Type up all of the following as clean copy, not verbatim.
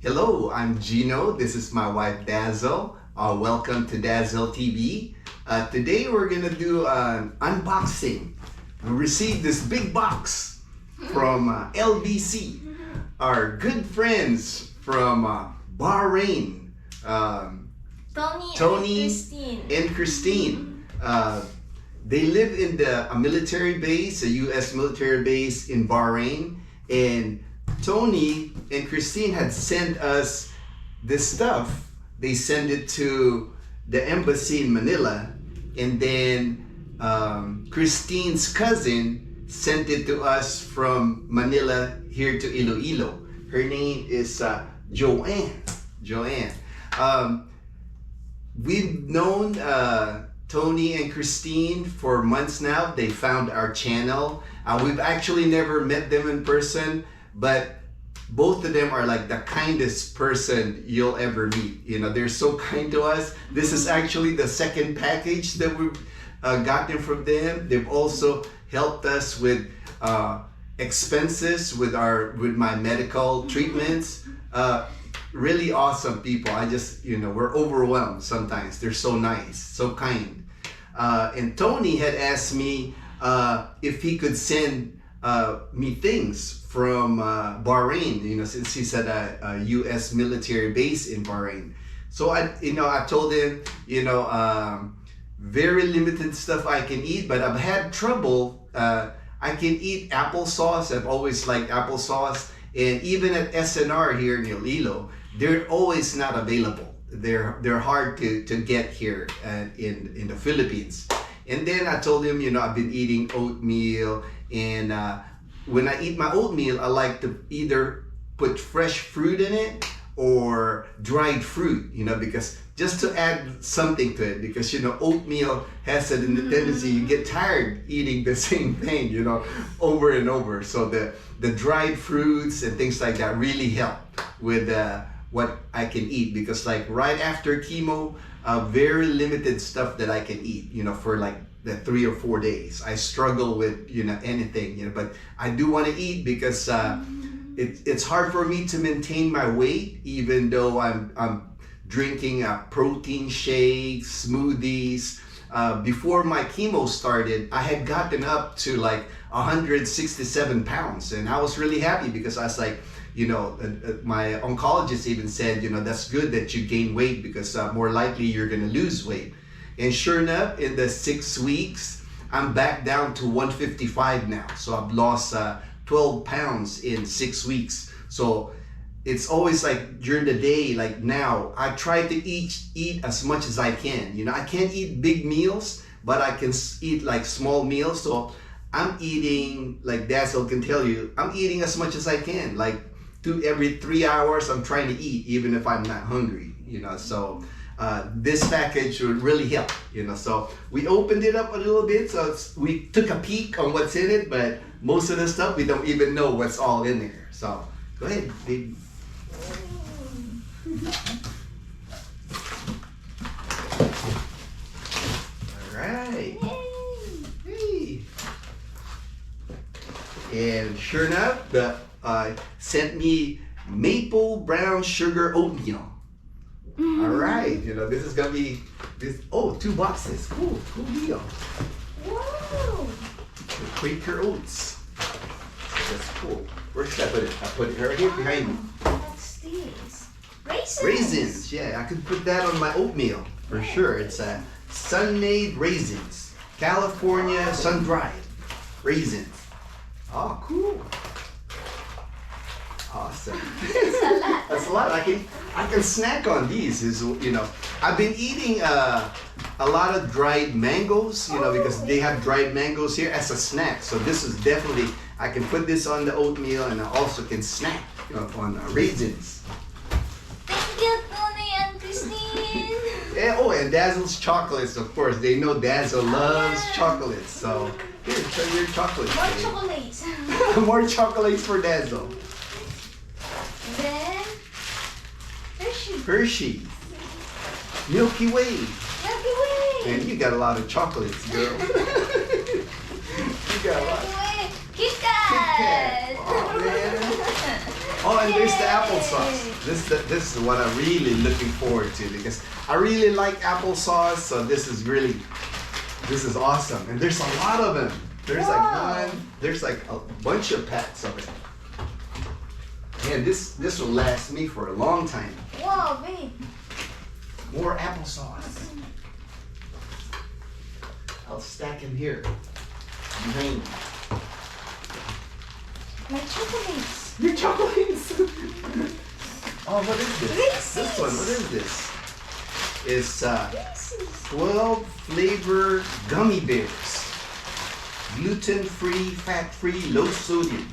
Hello, I'm Gino. This is my wife Dazzle. Welcome to Dazzle TV. Today we're gonna do an unboxing. We received this big box from LBC, our good friends from Bahrain, Tony and Christine. They live in a military base, a U.S. military base in Bahrain, and Tony and Christine had sent us this stuff. They sent it to the embassy in Manila, and then Christine's cousin sent it to us from Manila here to Iloilo. Her name is Joanne. We've known Tony and Christine for months now. They found our channel. We've actually never met them in person, but both of them are like the kindest person you'll ever meet. You know, they're so kind to us. This is actually the second package that we've gotten from them. They've also helped us with expenses with my medical treatments. Really awesome people. We're overwhelmed sometimes. They're so nice, so kind. And Tony had asked me if he could send me things from Bahrain, since he's at a U.S. military base in Bahrain. So I told him, very limited stuff I can eat, but I've had trouble. I can eat applesauce. I've always liked applesauce, and even at SNR here in Iloilo, they're always not available. They're hard to get here in the Philippines. And then I told him, I've been eating oatmeal, and when I eat my oatmeal, I like to either put fresh fruit in it or dried fruit, because just to add something to it, because oatmeal has a tendency, you get tired eating the same thing, over and over. So the dried fruits and things like that really help with what I can eat, because like right after chemo, very limited stuff that I can eat, for like the 3 or 4 days. I struggle with anything, but I do want to eat because it's hard for me to maintain my weight, even though I'm drinking protein shakes, smoothies. Before my chemo started, I had gotten up to like 167 pounds, and I was really happy because I was like, my oncologist even said, that's good that you gain weight, because more likely you're gonna lose weight. And sure enough, in the 6 weeks, I'm back down to 155 now. So I've lost 12 pounds in 6 weeks. So it's always like during the day, like now, I try to eat as much as I can. I can't eat big meals, but I can eat like small meals. So I'm eating, like Dazzle can tell you, I'm eating as much as I can. Like every 3 hours, I'm trying to eat, even if I'm not hungry, so this package would really help, so we opened it up a little bit, so we took a peek on what's in it, but most of the stuff, we don't even know what's all in there. So go ahead, baby. All right. Hey. And sure enough, sent me maple brown sugar oatmeal. All right, this is gonna be this. Oh, 2 boxes. Cool deal. Wow. The Quaker Oats. That's cool. Where should I put it? I put it right here behind me. What's this? Raisins. Raisins. Yeah, I could put that on my oatmeal for sure. It's sun-made raisins, California sun-dried raisins. Oh, cool. Awesome. That's a lot. I can snack on these. I've been eating a lot of dried mangoes, because they have dried mangoes here as a snack. So this is definitely, I can put this on the oatmeal, and I also can snack on raisins. Thank you, Tony and Christine. Yeah, and Dazzle's chocolates, of course. They know Dazzle loves chocolates. So here, try your chocolates. More babe. chocolates. More chocolates for Dazzle. Then Hershey. Milky Way. Milky Way. Man, you got a lot of chocolates, girl. You got a lot. Milky Way. Kit Kit Kat. Kat. Oh, man. Oh, and there's the Yay! applesauce. This is what I'm really looking forward to because I really like applesauce. So this is awesome. And there's a lot of them. There's Wow. there's like a bunch of packs of it. And this will last me for a long time. Wow, babe. More applesauce. I'll stack them here. Behind me. My chocolates. Your chocolates. Oh, what is this? Reese's. This one, what is this? It's Reese's. 12 flavor gummy bears. Gluten-free, fat-free, low sodium.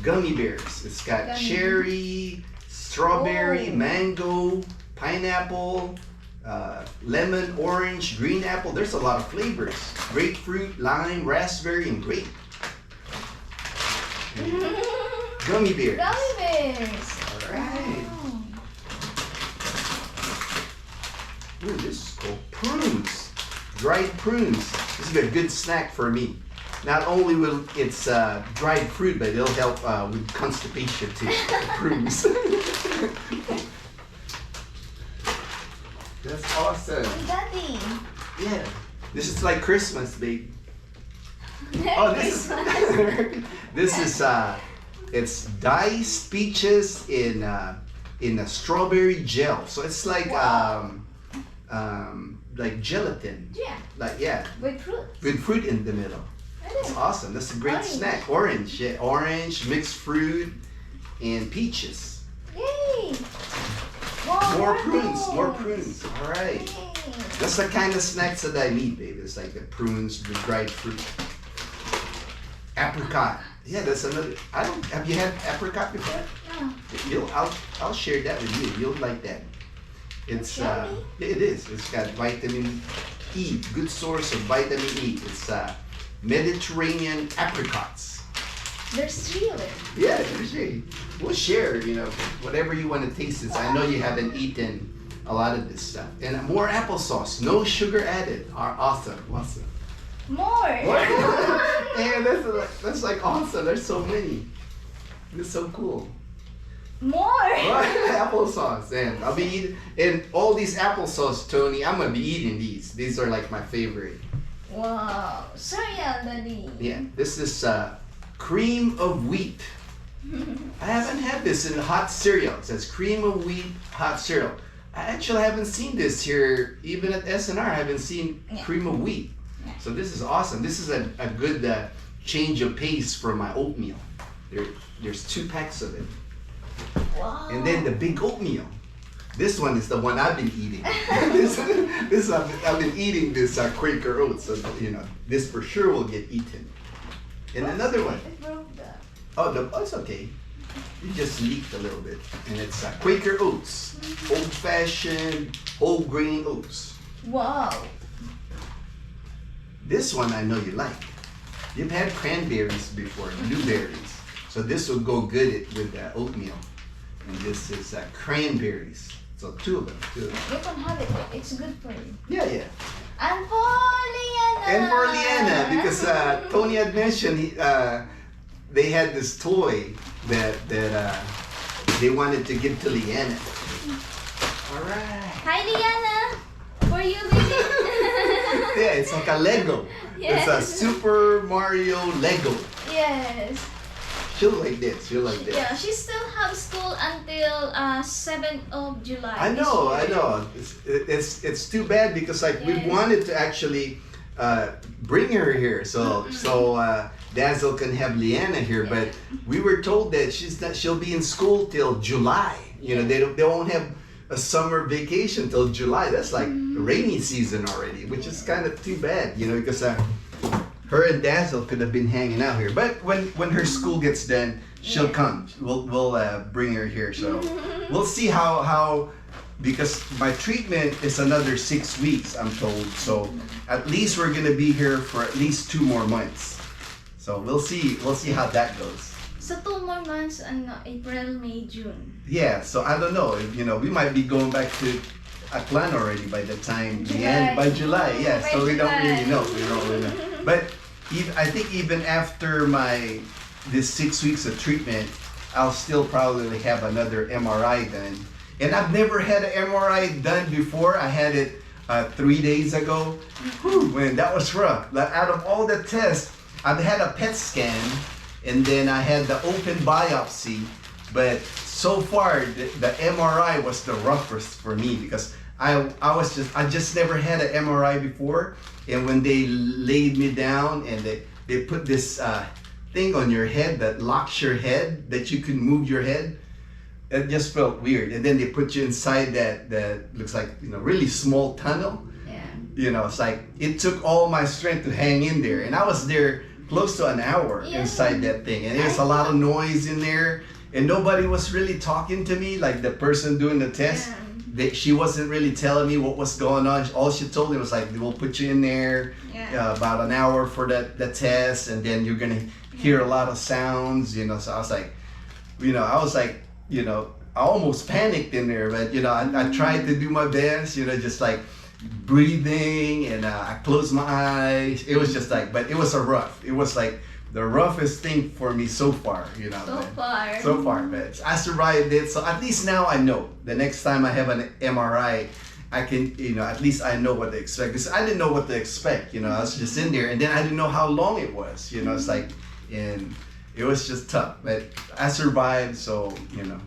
Gummy bears. It's got Gummy. cherry, strawberry, Oh. mango, pineapple, lemon, orange, green apple. There's a lot of flavors. Grapefruit, lime, raspberry, and grape. Gummy bears. Gummy bears. All right. Wow. Ooh, this is called prunes. Dried prunes. This is a good snack for me. Not only will it's dried fruit, but it'll help with constipation too. Prunes. That's awesome. Daddy. Yeah. This is like Christmas, babe. Merry Oh, this Christmas. is this is it's diced peaches in a strawberry gel. So it's like Wow. like gelatin. Yeah, Like yeah, with fruit. with fruit in the middle. It It's is. awesome. That's a great Orange. snack. Orange, yeah, orange, mixed fruit, and peaches. Yay! Wow, More prunes, those. more prunes. All right. Yay. That's the kind of snacks that I need, baby. It's like the prunes, the dried fruit. Apricot. Yeah, that's another. Have you had apricot before? No. I'll share that with you. You'll like that. It's Yummy. yeah, it is. It's got vitamin E, good source of vitamin E. It's Mediterranean apricots. There's 3 of it. Yeah, we'll share. You know, whatever you want to taste. This. I know you haven't eaten a lot of this stuff. And more applesauce, no sugar added. Are awesome. More. Yeah, that's like awesome. There's so many. It's so cool. More. Applesauce, and I'll be eating. And all these applesauce, Tony, I'm gonna be eating these. These are like my favorite. Wow. Cereal, Daddy. Yeah, this is cream of wheat. I haven't had this in hot cereal. It says cream of wheat hot cereal. I actually haven't seen this here, even at SNR. I haven't seen Yeah. cream of wheat. Yeah. So this is awesome. This is a good change of pace from my oatmeal. There's 2 packs of it. Wow. And then the big oatmeal. This one is the one I've been eating. I've been eating this Quaker oats. So, you know, this for sure will get eaten. And another one. It broke that. Oh, it's okay. It just leaked a little bit. And it's Quaker oats. Old-fashioned, whole grain oats. Wow. This one I know you like. You've had cranberries before, blueberries. So this would go good with oatmeal. And this is cranberries. So 2 of them. You can have it. It's good for you. Yeah. And for Liana. And for Leanna, because Tony had mentioned they had this toy that they wanted to give to Leanna. All right. Hi, Liana. For you, baby. Yeah, it's like a Lego. Yes. It's a Super Mario Lego. Yes. She'll like this. Yeah, she still have school until 7th of July. I this know. year. It's too bad because like we Yes. wanted to actually bring her here so Dazzle can have Leanna here, but we were told that she'll be in school till July. You know, they won't have a summer vacation till July. That's like rainy season already, which is kind of too bad, you know, because her and Dazzle could have been hanging out here. But when her school gets done, she'll come. We'll bring her here. So we'll see how because my treatment is another 6 weeks, I'm told. So at least we're gonna be here for at least 2 more months. So we'll see how that goes. So 2 more months, April, May, June. Yeah, so I don't know. You know, we might be going back to Atlanta already by the time the end by July. Yeah, By so we don't July. really know. But I think even after this 6 weeks of treatment, I'll still probably have another MRI done. And I've never had an MRI done before. I had it 3 days ago. Whew, man, that was rough. Like, out of all the tests, I've had a PET scan, and then I had the open biopsy. But so far, the MRI was the roughest for me because I just never had an MRI before. And when they laid me down and they put this thing on your head that locks your head, that you can move your head, it just felt weird. And then they put you inside that looks like, you know, really small tunnel. Yeah. You know, it's like it took all my strength to hang in there, and I was there close to an hour inside that thing, and there's a lot of noise in there, and nobody was really talking to me. Like the person doing the test, she wasn't really telling me what was going on. All she told me was like, we'll put you in there about an hour for the test, and then you're gonna hear a lot of sounds, you know. So I was like, you know, I almost panicked in there, but you know, I tried to do my best, you know, just like breathing, and I closed my eyes. It was just like, but it was it was like the roughest thing for me so far, you know. So far, but I survived it. So at least now I know the next time I have an MRI, I can, you know, at least I know what to expect. Because I didn't know what to expect, you know. I was just in there, and then I didn't know how long it was, you know. It's like, and it was just tough, but I survived. So, you know,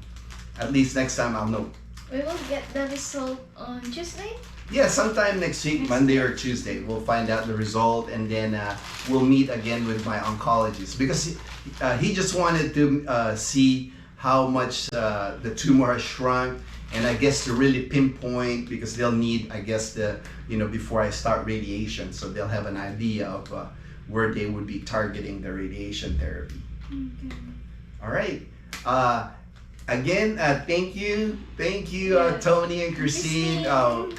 at least next time I'll know. We will get the result on Tuesday? Yeah, sometime next week, Monday or Tuesday, we'll find out the result, and then we'll meet again with my oncologist, because he just wanted to see how much the tumor has shrunk, and I guess to really pinpoint, because they'll need, I guess, before I start radiation, so they'll have an idea of where they would be targeting the radiation therapy. Okay. All right. Again, thank you, Tony and Christine.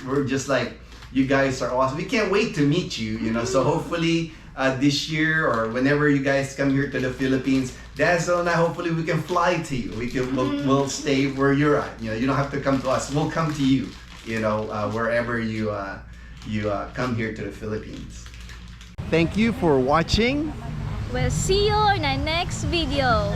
We're just like, you guys are awesome. We can't wait to meet you. You know, so hopefully this year or whenever you guys come here to the Philippines, Dazzle and I, hopefully we can fly to you. We'll stay where you're at. You know, you don't have to come to us. We'll come to you. You know, wherever you come here to the Philippines. Thank you for watching. We'll see you in the next video.